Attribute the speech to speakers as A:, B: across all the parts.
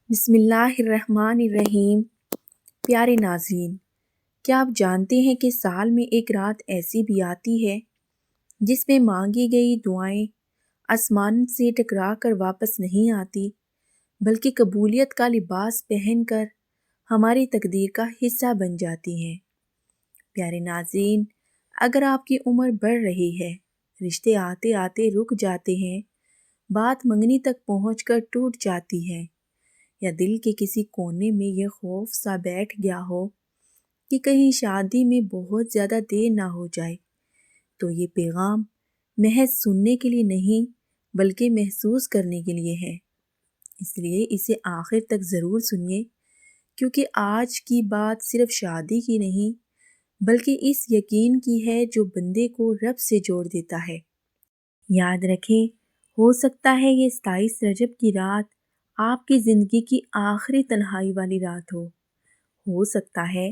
A: بسم اللہ الرحمن الرحیم۔ پیارے ناظرین، کیا آپ جانتے ہیں کہ سال میں ایک رات ایسی بھی آتی ہے جس میں مانگی گئی دعائیں آسمان سے ٹکرا کر واپس نہیں آتی بلکہ قبولیت کا لباس پہن کر ہماری تقدیر کا حصہ بن جاتی ہیں۔ پیارے ناظرین، اگر آپ کی عمر بڑھ رہی ہے، رشتے آتے آتے رک جاتے ہیں، بات منگنی تک پہنچ کر ٹوٹ جاتی ہے، یا دل کے کسی کونے میں یہ خوف سا بیٹھ گیا ہو کہ کہیں شادی میں بہت زیادہ دیر نہ ہو جائے، تو یہ پیغام محض سننے کے لیے نہیں بلکہ محسوس کرنے کے لیے ہے۔ اس لیے اسے آخر تک ضرور سنیے، کیونکہ آج کی بات صرف شادی کی نہیں بلکہ اس یقین کی ہے جو بندے کو رب سے جوڑ دیتا ہے۔ یاد رکھیں، ہو سکتا ہے یہ 27 رجب کی رات آپ کی زندگی کی آخری تنہائی والی رات ہو سکتا ہے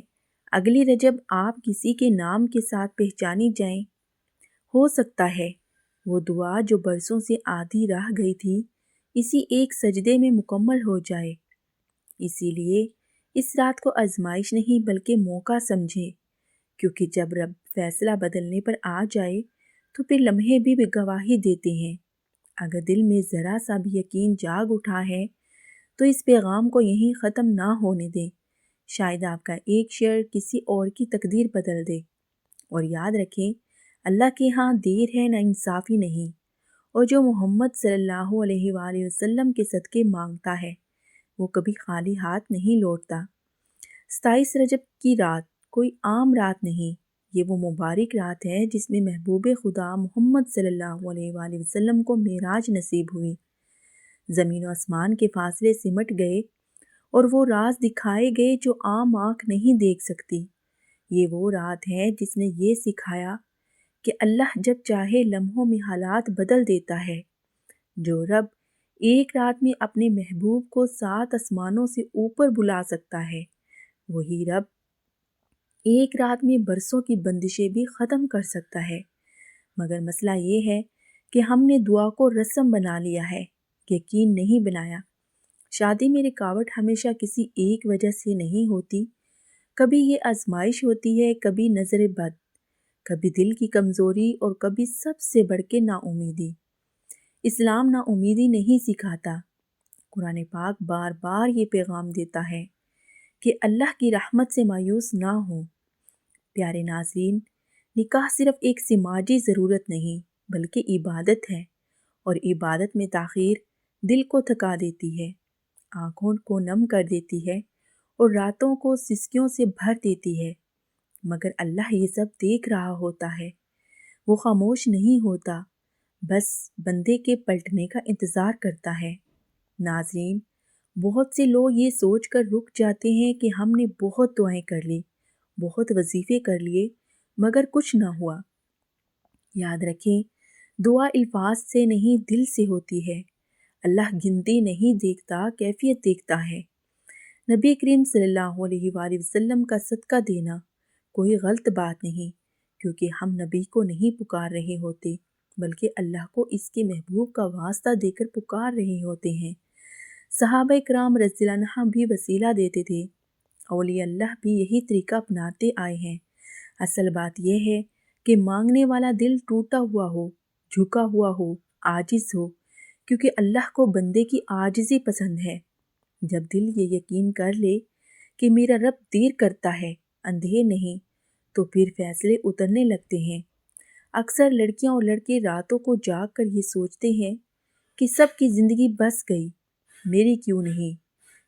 A: اگلی رجب آپ کسی کے نام کے ساتھ پہچانی جائیں، ہو سکتا ہے وہ دعا جو برسوں سے آدھی رہ گئی تھی اسی ایک سجدے میں مکمل ہو جائے۔ اسی لیے اس رات کو آزمائش نہیں بلکہ موقع سمجھے، کیونکہ جب رب فیصلہ بدلنے پر آ جائے تو پھر لمحے بھی گواہی دیتے ہیں۔ اگر دل میں ذرا سا بھی یقین جاگ اٹھا ہے تو اس پیغام کو یہیں ختم نہ ہونے دیں، شاید آپ کا ایک شعر کسی اور کی تقدیر بدل دے۔ اور یاد رکھیں، اللہ کے ہاں دیر ہے نہ انصافی نہیں، اور جو محمد صلی اللہ علیہ وآلہ وسلم کے صدقے مانگتا ہے وہ کبھی خالی ہاتھ نہیں لوٹتا۔ 27 رجب کی رات کوئی عام رات نہیں، یہ وہ مبارک رات ہے جس میں محبوب خدا محمد صلی اللہ علیہ وآلہ وسلم کو معراج نصیب ہوئی۔ زمین و آسمان کے فاصلے سمٹ گئے اور وہ راز دکھائے گئے جو عام آنکھ نہیں دیکھ سکتی۔ یہ وہ رات ہے جس نے یہ سکھایا کہ اللہ جب چاہے لمحوں میں حالات بدل دیتا ہے۔ جو رب ایک رات میں اپنے محبوب کو 7 آسمانوں سے اوپر بلا سکتا ہے، وہی رب ایک رات میں برسوں کی بندشیں بھی ختم کر سکتا ہے۔ مگر مسئلہ یہ ہے کہ ہم نے دعا کو رسم بنا لیا ہے، یقین نہیں بنایا۔ شادی میں رکاوٹ ہمیشہ کسی ایک وجہ سے نہیں ہوتی، کبھی یہ آزمائش ہوتی ہے، کبھی نظر بد، کبھی دل کی کمزوری، اور کبھی سب سے بڑھ کے نا امیدی۔ اسلام نا امیدی نہیں سکھاتا۔ قرآن پاک بار بار یہ پیغام دیتا ہے کہ اللہ کی رحمت سے مایوس نہ ہو۔ پیارے ناظرین، نکاح صرف ایک سماجی ضرورت نہیں بلکہ عبادت ہے، اور عبادت میں تاخیر دل کو تھکا دیتی ہے، آنکھوں کو نم کر دیتی ہے اور راتوں کو سسکیوں سے بھر دیتی ہے۔ مگر اللہ یہ سب دیکھ رہا ہوتا ہے، وہ خاموش نہیں ہوتا، بس بندے کے پلٹنے کا انتظار کرتا ہے۔ ناظرین، بہت سے لوگ یہ سوچ کر رک جاتے ہیں کہ ہم نے بہت دعائیں کر لی، بہت وظیفے کر لیے، مگر کچھ نہ ہوا۔ یاد رکھیں، دعا الفاظ سے نہیں دل سے ہوتی ہے۔ اللہ گنتی نہیں دیکھتا، کیفیت دیکھتا ہے۔ نبی کریم صلی اللہ علیہ وآلہ وسلم کا صدقہ دینا کوئی غلط بات نہیں، کیونکہ ہم نبی کو نہیں پکار رہے ہوتے بلکہ اللہ کو اس کے محبوب کا واسطہ دے کر پکار رہے ہوتے ہیں۔ صحابہ کرام رضی اللہ عنہ بھی وسیلہ دیتے تھے، اولیاء اللہ بھی یہی طریقہ اپناتے آئے ہیں۔ اصل بات یہ ہے کہ مانگنے والا دل ٹوٹا ہوا ہو، جھکا ہوا ہو، عاجز ہو، کیونکہ اللہ کو بندے کی عاجزی پسند ہے۔ جب دل یہ یقین کر لے کہ میرا رب دیر کرتا ہے، اندھیر نہیں، تو پھر فیصلے اترنے لگتے ہیں۔ اکثر لڑکیاں اور لڑکے راتوں کو جاگ کر یہ سوچتے ہیں کہ سب کی زندگی بس گئی، میری کیوں نہیں؟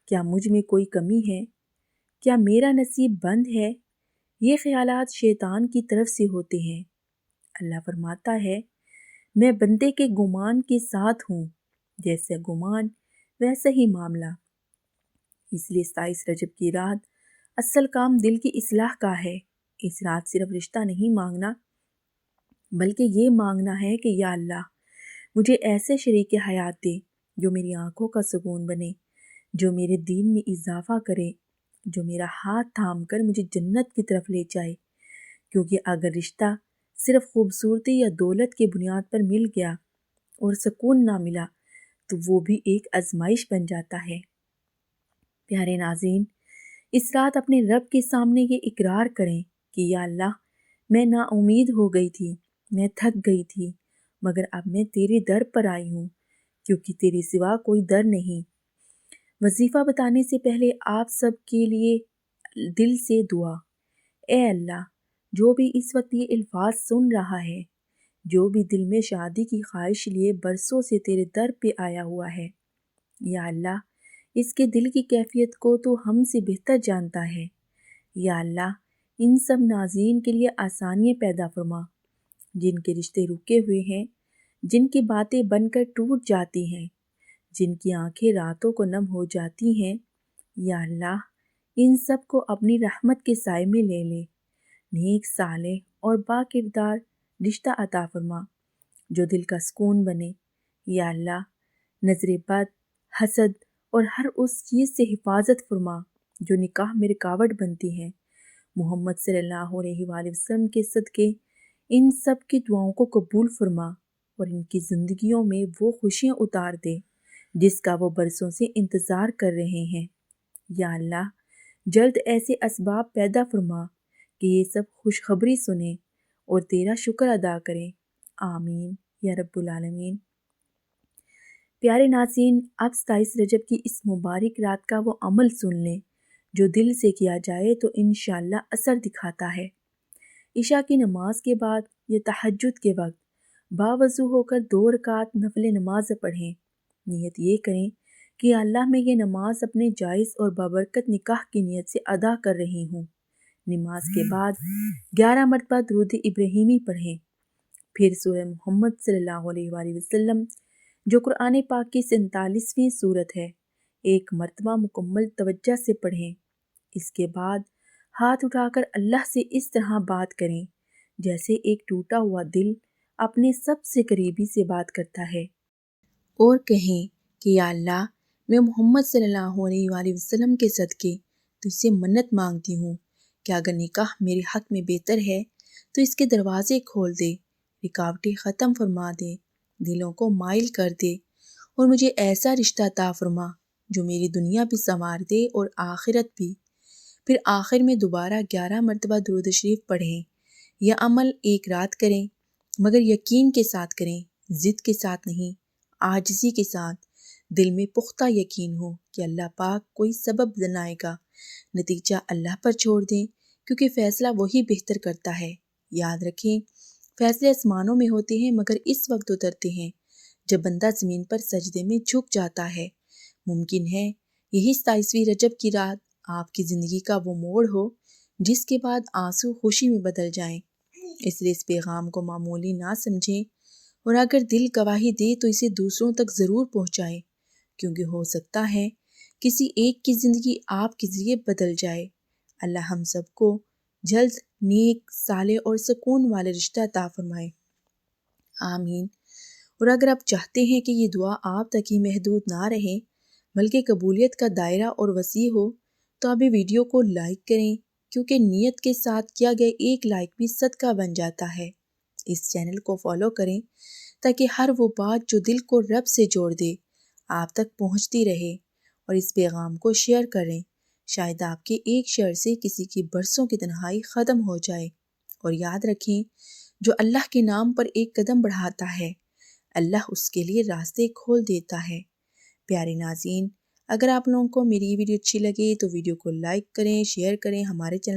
A: کیا مجھ میں کوئی کمی ہے؟ کیا میرا نصیب بند ہے؟ یہ خیالات شیطان کی طرف سے ہوتے ہیں۔ اللہ فرماتا ہے، میں بندے کے گمان کے ساتھ ہوں، جیسے گمان ویسا ہی معاملہ۔ اس لیے 27 رجب کی رات اصل کام دل کی اصلاح کا ہے۔ اس رات صرف رشتہ نہیں مانگنا بلکہ یہ مانگنا ہے کہ یا اللہ، مجھے ایسے شریک حیات دے جو میری آنکھوں کا سکون بنے، جو میرے دین میں اضافہ کرے، جو میرا ہاتھ تھام کر مجھے جنت کی طرف لے جائے، کیونکہ اگر رشتہ صرف خوبصورتی یا دولت کی بنیاد پر مل گیا اور سکون نہ ملا تو وہ بھی ایک آزمائش بن جاتا ہے۔ پیارے ناظرین، اس رات اپنے رب کے سامنے یہ اقرار کریں کہ یا اللہ، میں نا امید ہو گئی تھی، میں تھک گئی تھی، مگر اب میں تیرے در پر آئی ہوں، کیونکہ تیرے سوا کوئی در نہیں۔ وظیفہ بتانے سے پہلے آپ سب کے لیے دل سے دعا۔ اے اللہ، جو بھی اس وقت یہ الفاظ سن رہا ہے، جو بھی دل میں شادی کی خواہش لیے برسوں سے تیرے در پہ آیا ہوا ہے، یا اللہ، اس کے دل کی کیفیت کو تو ہم سے بہتر جانتا ہے۔ یا اللہ، ان سب ناظرین کے لیے آسانیاں پیدا فرما، جن کے رشتے رکے ہوئے ہیں، جن کی باتیں بن کر ٹوٹ جاتی ہیں، جن کی آنکھیں راتوں کو نم ہو جاتی ہیں۔ یا اللہ، ان سب کو اپنی رحمت کے سائے میں لے لے، نیک، صالح اور با کردار رشتہ عطا فرما جو دل کا سکون بنے۔ یا اللہ، نظر بد، حسد اور ہر اس چیز سے حفاظت فرما جو نکاح میں رکاوٹ بنتی ہے۔ محمد صلی اللہ علیہ وآلہ وسلم کے صدقے ان سب کی دعاؤں کو قبول فرما اور ان کی زندگیوں میں وہ خوشیاں اتار دے جس کا وہ برسوں سے انتظار کر رہے ہیں۔ یا اللہ، جلد ایسے اسباب پیدا فرما کہ یہ سب خوشخبری سنیں اور تیرا شکر ادا کریں۔ آمین یا رب العالمین۔ پیارے ناظرین، اب 27 رجب کی اس مبارک رات کا وہ عمل سن لیں جو دل سے کیا جائے تو انشاءاللہ اثر دکھاتا ہے۔ عشاء کی نماز کے بعد یا تہجد کے وقت باوضو ہو کر 2 رکعت نفل نماز پڑھیں۔ نیت یہ کریں کہ اللہ، میں یہ نماز اپنے جائز اور بابرکت نکاح کی نیت سے ادا کر رہی ہوں۔ نماز کے بعد 11 مرتبہ درود ابراہیمی پڑھیں، پھر سورہ محمد صلی اللہ علیہ وآلہ وسلم جو قرآن پاک کی 47ویں سورت ہے، 1 مرتبہ مکمل توجہ سے پڑھیں۔ اس کے بعد ہاتھ اٹھا کر اللہ سے اس طرح بات کریں جیسے ایک ٹوٹا ہوا دل اپنے سب سے قریبی سے بات کرتا ہے، اور کہیں کہ یا اللہ، میں محمد صلی اللہ علیہ وآلہ وسلم کے صدقے تجھ سے منت مانگتی ہوں کہ اگر نکاح میرے حق میں بہتر ہے تو اس کے دروازے کھول دے، رکاوٹیں ختم فرما دے، دلوں کو مائل کر دے، اور مجھے ایسا رشتہ عطا فرما جو میری دنیا بھی سنوار دے اور آخرت بھی۔ پھر آخر میں دوبارہ 11 مرتبہ درود شریف پڑھیں۔ یہ عمل ایک رات کریں، مگر یقین کے ساتھ کریں، ضد کے ساتھ نہیں، عاجزی کے ساتھ، دل میں پختہ یقین ہو کہ اللہ پاک کوئی سبب بنائے گا، نتیجہ اللہ پر چھوڑ دیں کیونکہ فیصلہ وہی بہتر کرتا ہے۔ یاد رکھیں، فیصلے آسمانوں میں ہوتے ہیں مگر اس وقت اترتے ہیں جب بندہ زمین پر سجدے میں جھک جاتا ہے۔ ممکن ہے یہی 27ویں رجب کی رات آپ کی زندگی کا وہ موڑ ہو جس کے بعد آنسو خوشی میں بدل جائیں۔ اس لیے اس پیغام کو معمولی نہ سمجھیں، اور اگر دل گواہی دے تو اسے دوسروں تک ضرور پہنچائیں، کیونکہ ہو سکتا ہے کسی ایک کی زندگی آپ کے ذریعے بدل جائے۔ اللہ ہم سب کو جلد نیک، صالح اور سکون والے رشتہ عطا فرمائے۔ آمین۔ اور اگر آپ چاہتے ہیں کہ یہ دعا آپ تک ہی محدود نہ رہے بلکہ قبولیت کا دائرہ اور وسیع ہو تو ابھی ویڈیو کو لائک کریں، کیونکہ نیت کے ساتھ کیا گیا ایک لائک بھی صدقہ بن جاتا ہے۔ اس چینل کو فالو کریں تاکہ ہر وہ بات جو دل کو رب سے جوڑ دے آپ تک پہنچتی رہے، اور اس پیغام کو شیئر کریں، شاید آپ کے ایک شیئر سے کسی کی برسوں کی تنہائی ختم ہو جائے۔ اور یاد رکھیں، جو اللہ کے نام پر ایک قدم بڑھاتا ہے اللہ اس کے لیے راستے کھول دیتا ہے۔ پیارے ناظرین، اگر آپ لوگوں کو میری ویڈیو اچھی لگے تو ویڈیو کو لائک کریں، شیئر کریں، ہمارے چینل